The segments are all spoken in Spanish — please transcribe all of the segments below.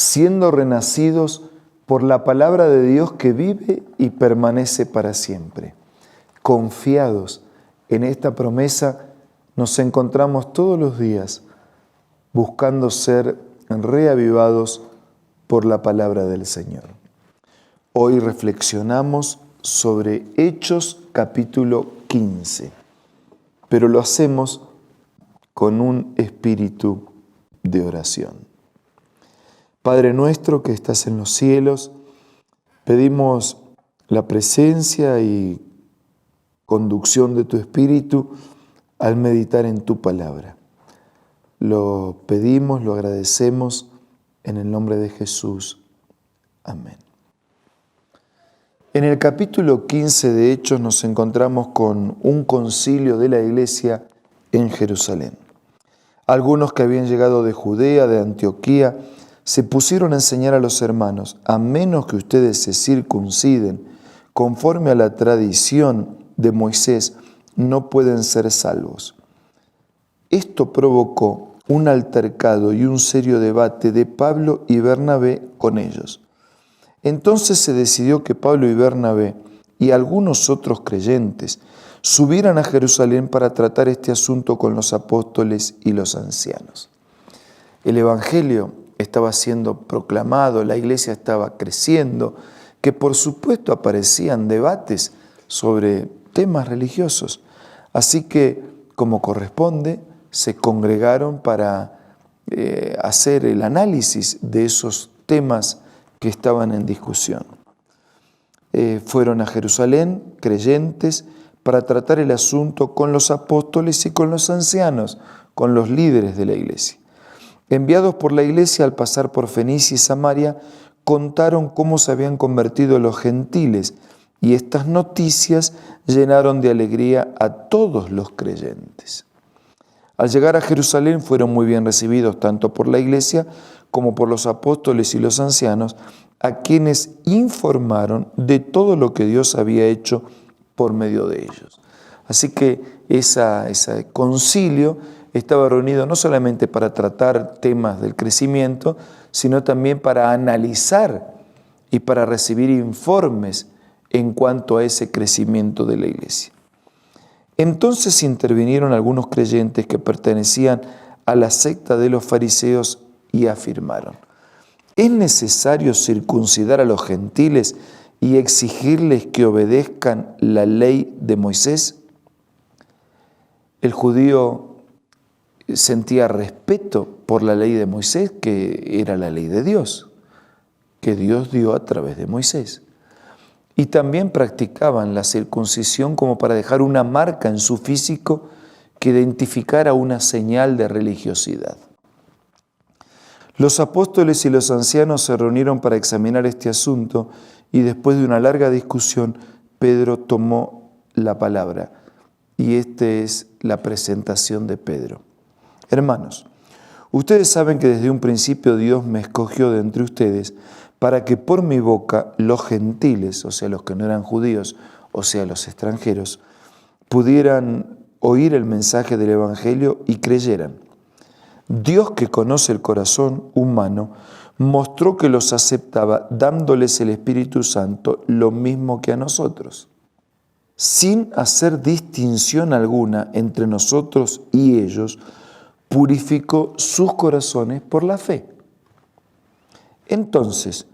siendo renacidos por la palabra de Dios que vive y permanece para siempre. Confiados en esta promesa, nos encontramos todos los días buscando ser reavivados por la palabra del Señor. Hoy reflexionamos sobre Hechos capítulo 15, pero lo hacemos con un espíritu de oración. Padre nuestro que estás en los cielos, pedimos la presencia y conducción de tu Espíritu al meditar en tu palabra. Lo pedimos, lo agradecemos en el nombre de Jesús. Amén. En el capítulo 15 de Hechos nos encontramos con un concilio de la iglesia en Jerusalén. Algunos que habían llegado de Judea, de Antioquía, se pusieron a enseñar a los hermanos: a menos que ustedes se circunciden conforme a la tradición de Moisés, no pueden ser salvos. Esto provocó un altercado y un serio debate de Pablo y Bernabé con ellos. Entonces se decidió que Pablo y Bernabé y algunos otros creyentes subieran a Jerusalén para tratar este asunto con los apóstoles y los ancianos. El Evangelio estaba siendo proclamado, la iglesia estaba creciendo, que por supuesto aparecían debates sobre temas religiosos. Así que, como corresponde, se congregaron para hacer el análisis de esos temas que estaban en discusión. Fueron a Jerusalén creyentes para tratar el asunto con los apóstoles y con los ancianos, con los líderes de la iglesia. Enviados por la iglesia, al pasar por Fenicia y Samaria, contaron cómo se habían convertido los gentiles, y estas noticias llenaron de alegría a todos los creyentes. Al llegar a Jerusalén fueron muy bien recibidos tanto por la iglesia como por los apóstoles y los ancianos, a quienes informaron de todo lo que Dios había hecho por medio de ellos. Así que ese concilio estaba reunido no solamente para tratar temas del crecimiento, sino también para analizar y para recibir informes en cuanto a ese crecimiento de la iglesia. Entonces intervinieron algunos creyentes que pertenecían a la secta de los fariseos y afirmaron: ¿es necesario circuncidar a los gentiles y exigirles que obedezcan la ley de Moisés? El judío sentía respeto por la ley de Moisés, que era la ley de Dios, que Dios dio a través de Moisés. Y también practicaban la circuncisión como para dejar una marca en su físico que identificara una señal de religiosidad. Los apóstoles y los ancianos se reunieron para examinar este asunto y después de una larga discusión, Pedro tomó la palabra. Y esta es la presentación de Pedro. Hermanos, ustedes saben que desde un principio Dios me escogió de entre ustedes para que por mi boca los gentiles, o sea, los que no eran judíos, o sea, los extranjeros, pudieran oír el mensaje del Evangelio y creyeran. Dios, que conoce el corazón humano, mostró que los aceptaba dándoles el Espíritu Santo lo mismo que a nosotros, sin hacer distinción alguna entre nosotros y ellos, purificó sus corazones por la fe. Entonces,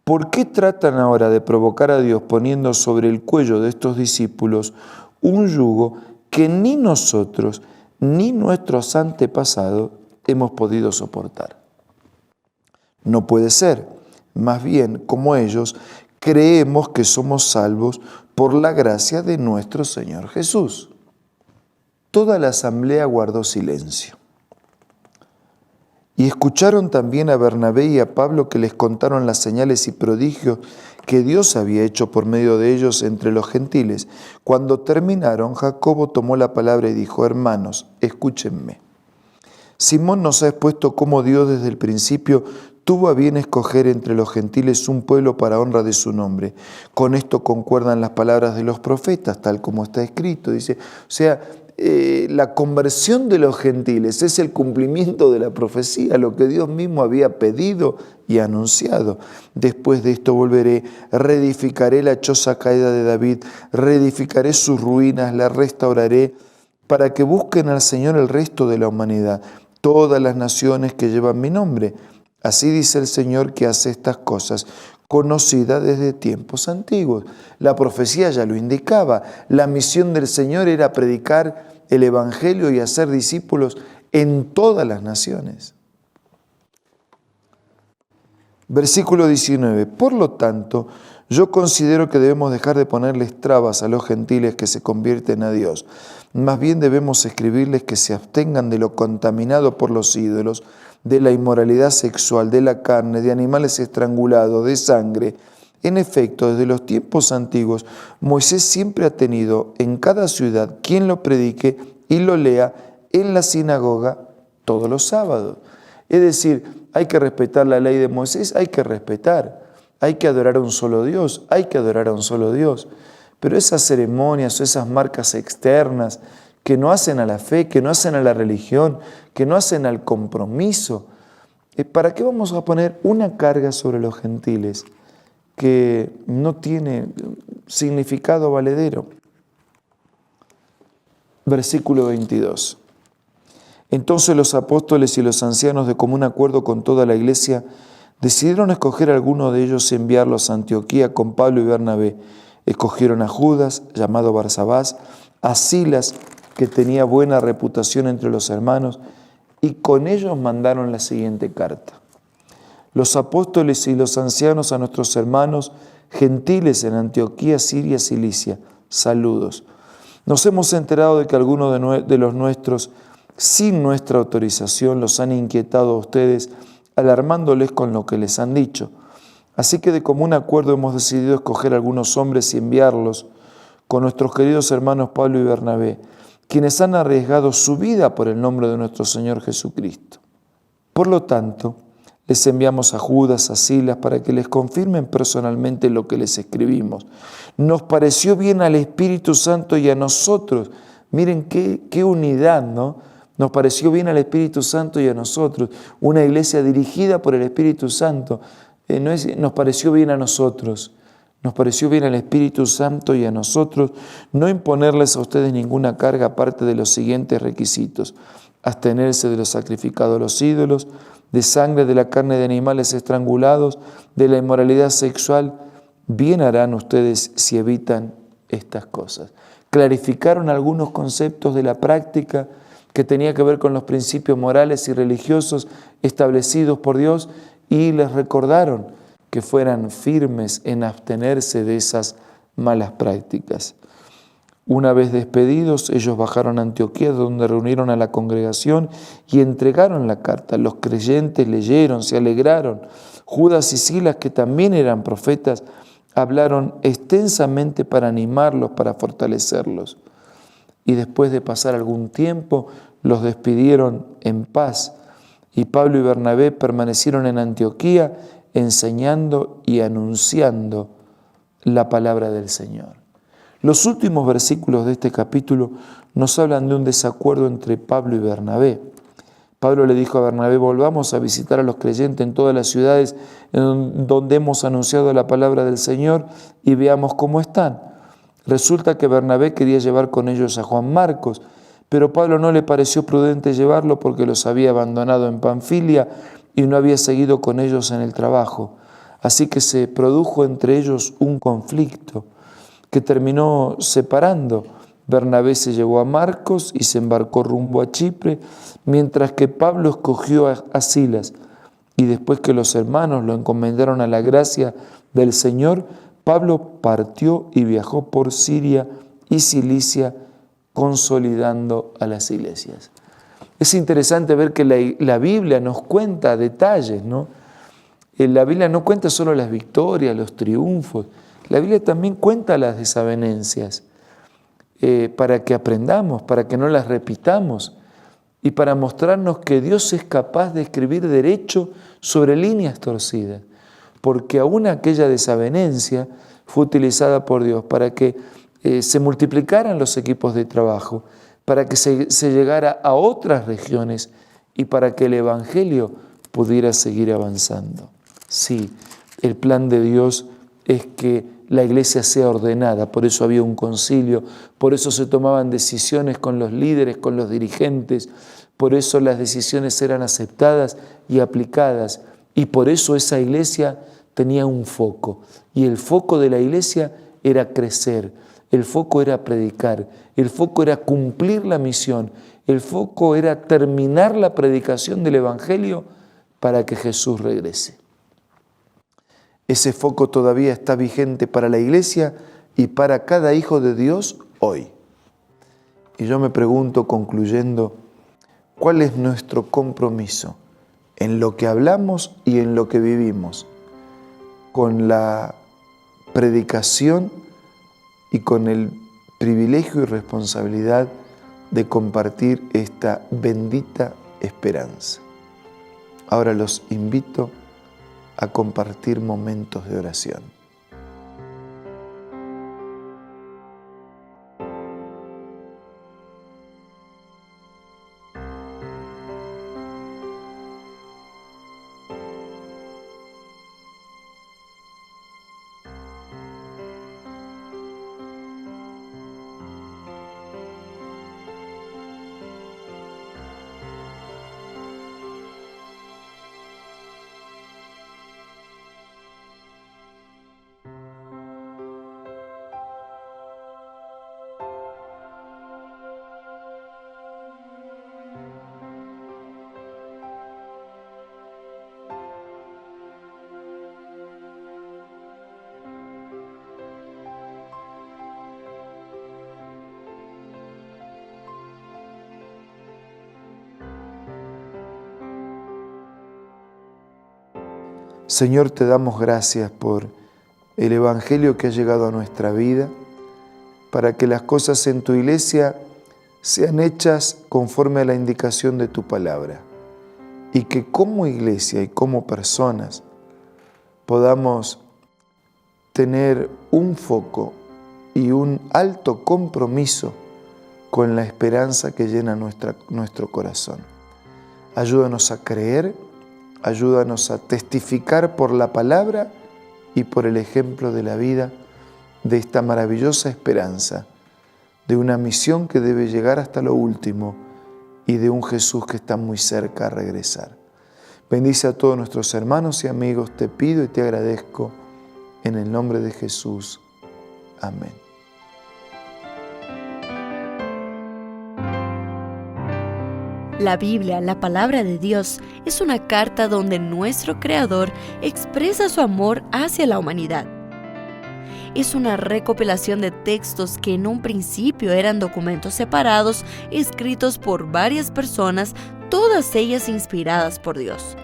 ¿por qué tratan ahora de provocar a Dios poniendo sobre el cuello de estos discípulos un yugo que ni nosotros ni nuestros antepasados hemos podido soportar? No puede ser. Más bien, como ellos, creemos que somos salvos por la gracia de nuestro Señor Jesús. Toda la asamblea guardó silencio. Y escucharon también a Bernabé y a Pablo, que les contaron las señales y prodigios que Dios había hecho por medio de ellos entre los gentiles. Cuando terminaron, Jacobo tomó la palabra y dijo: hermanos, escúchenme. Simón nos ha expuesto cómo Dios desde el principio tuvo a bien escoger entre los gentiles un pueblo para honra de su nombre. Con esto concuerdan las palabras de los profetas, tal como está escrito. Dice, o sea, la conversión de los gentiles es el cumplimiento de la profecía, lo que Dios mismo había pedido y anunciado. Después de esto volveré, reedificaré la choza caída de David, reedificaré sus ruinas, la restauraré, para que busquen al Señor el resto de la humanidad, todas las naciones que llevan mi nombre. Así dice el Señor que hace estas cosas, conocida desde tiempos antiguos. La profecía ya lo indicaba. La misión del Señor era predicar el Evangelio y hacer discípulos en todas las naciones. Versículo 19. Por lo tanto, yo considero que debemos dejar de ponerles trabas a los gentiles que se convierten a Dios. Más bien debemos escribirles que se abstengan de lo contaminado por los ídolos, de la inmoralidad sexual, de la carne, de animales estrangulados, de sangre. En efecto, desde los tiempos antiguos, Moisés siempre ha tenido en cada ciudad quien lo predique y lo lea en la sinagoga todos los sábados. Es decir, hay que respetar la ley de Moisés, hay que respetar, hay que adorar a un solo Dios, hay que adorar a un solo Dios. Pero esas ceremonias o esas marcas externas que no hacen a la fe, que no hacen a la religión, que no hacen al compromiso, ¿para qué vamos a poner una carga sobre los gentiles que no tiene significado valedero? Versículo 22. Entonces los apóstoles y los ancianos, de común acuerdo con toda la iglesia, decidieron escoger a alguno de ellos y enviarlos a Antioquía con Pablo y Bernabé. Escogieron a Judas, llamado Barsabás, a Silas, que tenía buena reputación entre los hermanos, y con ellos mandaron la siguiente carta. Los apóstoles y los ancianos a nuestros hermanos gentiles en Antioquía, Siria, Cilicia, saludos. Nos hemos enterado de que algunos de los nuestros, sin nuestra autorización, los han inquietado a ustedes, alarmándoles con lo que les han dicho. Así que de común acuerdo hemos decidido escoger algunos hombres y enviarlos con nuestros queridos hermanos Pablo y Bernabé, quienes han arriesgado su vida por el nombre de nuestro Señor Jesucristo. Por lo tanto, les enviamos a Judas, a Silas, para que les confirmen personalmente lo que les escribimos. Nos pareció bien al Espíritu Santo y a nosotros. Miren qué unidad, ¿no? Nos pareció bien al Espíritu Santo y a nosotros. Una iglesia dirigida por el Espíritu Santo. Nos pareció bien a nosotros. Nos pareció bien al Espíritu Santo y a nosotros no imponerles a ustedes ninguna carga aparte de los siguientes requisitos: abstenerse de lo sacrificado a los ídolos, de sangre, de la carne de animales estrangulados, de la inmoralidad sexual. Bien harán ustedes si evitan estas cosas. Clarificaron algunos conceptos de la práctica que tenía que ver con los principios morales y religiosos establecidos por Dios y les recordaron que fueran firmes en abstenerse de esas malas prácticas. Una vez despedidos, ellos bajaron a Antioquía, donde reunieron a la congregación y entregaron la carta. Los creyentes leyeron, se alegraron. Judas y Silas, que también eran profetas, hablaron extensamente para animarlos, para fortalecerlos. Y después de pasar algún tiempo, los despidieron en paz. Y Pablo y Bernabé permanecieron en Antioquía, enseñando y anunciando la palabra del Señor. Los últimos versículos de este capítulo nos hablan de un desacuerdo entre Pablo y Bernabé. Pablo le dijo a Bernabé: volvamos a visitar a los creyentes en todas las ciudades en donde hemos anunciado la palabra del Señor y veamos cómo están. Resulta que Bernabé quería llevar con ellos a Juan Marcos, pero Pablo no le pareció prudente llevarlo porque los había abandonado en Panfilia y no había seguido con ellos en el trabajo. Así que se produjo entre ellos un conflicto que terminó separando. Bernabé se llevó a Marcos y se embarcó rumbo a Chipre, mientras que Pablo escogió a Silas. Y después que los hermanos lo encomendaron a la gracia del Señor, Pablo partió y viajó por Siria y Cilicia, consolidando a las iglesias. Es interesante ver que la Biblia nos cuenta detalles, ¿no? La Biblia no cuenta solo las victorias, los triunfos. La Biblia también cuenta las desavenencias para que aprendamos, para que no las repitamos y para mostrarnos que Dios es capaz de escribir derecho sobre líneas torcidas, porque aún aquella desavenencia fue utilizada por Dios para que se multiplicaran los equipos de trabajo, para que se llegara a otras regiones y para que el Evangelio pudiera seguir avanzando. Sí, el plan de Dios es que la iglesia sea ordenada, por eso había un concilio, por eso se tomaban decisiones con los líderes, con los dirigentes, por eso las decisiones eran aceptadas y aplicadas, y por eso esa iglesia tenía un foco, y el foco de la iglesia era crecer, el foco era predicar, el foco era cumplir la misión, el foco era terminar la predicación del Evangelio para que Jesús regrese. Ese foco todavía está vigente para la iglesia y para cada hijo de Dios hoy. Y yo me pregunto, concluyendo, ¿cuál es nuestro compromiso en lo que hablamos y en lo que vivimos con la predicación y con el privilegio y responsabilidad de compartir esta bendita esperanza? Ahora los invito a compartir momentos de oración. Señor, te damos gracias por el Evangelio que ha llegado a nuestra vida, para que las cosas en tu iglesia sean hechas conforme a la indicación de tu palabra, y que como iglesia y como personas podamos tener un foco y un alto compromiso con la esperanza que llena nuestro corazón. Ayúdanos a creer, ayúdanos a testificar por la palabra y por el ejemplo de la vida de esta maravillosa esperanza, de una misión que debe llegar hasta lo último y de un Jesús que está muy cerca a regresar. Bendice a todos nuestros hermanos y amigos, te pido y te agradezco en el nombre de Jesús. Amén. La Biblia, la palabra de Dios, es una carta donde nuestro Creador expresa su amor hacia la humanidad. Es una recopilación de textos que en un principio eran documentos separados, escritos por varias personas, todas ellas inspiradas por Dios.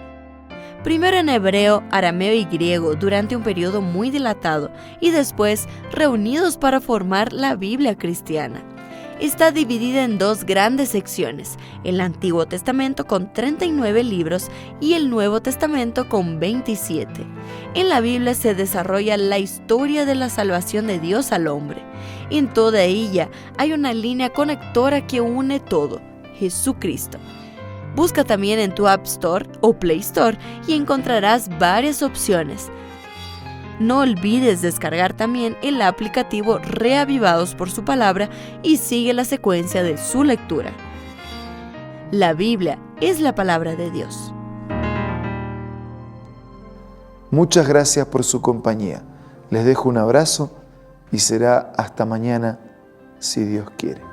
Primero en hebreo, arameo y griego durante un periodo muy dilatado y después reunidos para formar la Biblia cristiana. Está dividida en dos grandes secciones, el Antiguo Testamento con 39 libros y el Nuevo Testamento con 27. En la Biblia se desarrolla la historia de la salvación de Dios al hombre. En toda ella hay una línea conectora que une todo, Jesucristo. Busca también en tu App Store o Play Store y encontrarás varias opciones. No olvides descargar también el aplicativo Reavivados por su palabra y sigue la secuencia de su lectura. La Biblia es la palabra de Dios. Muchas gracias por su compañía. Les dejo un abrazo y será hasta mañana, si Dios quiere.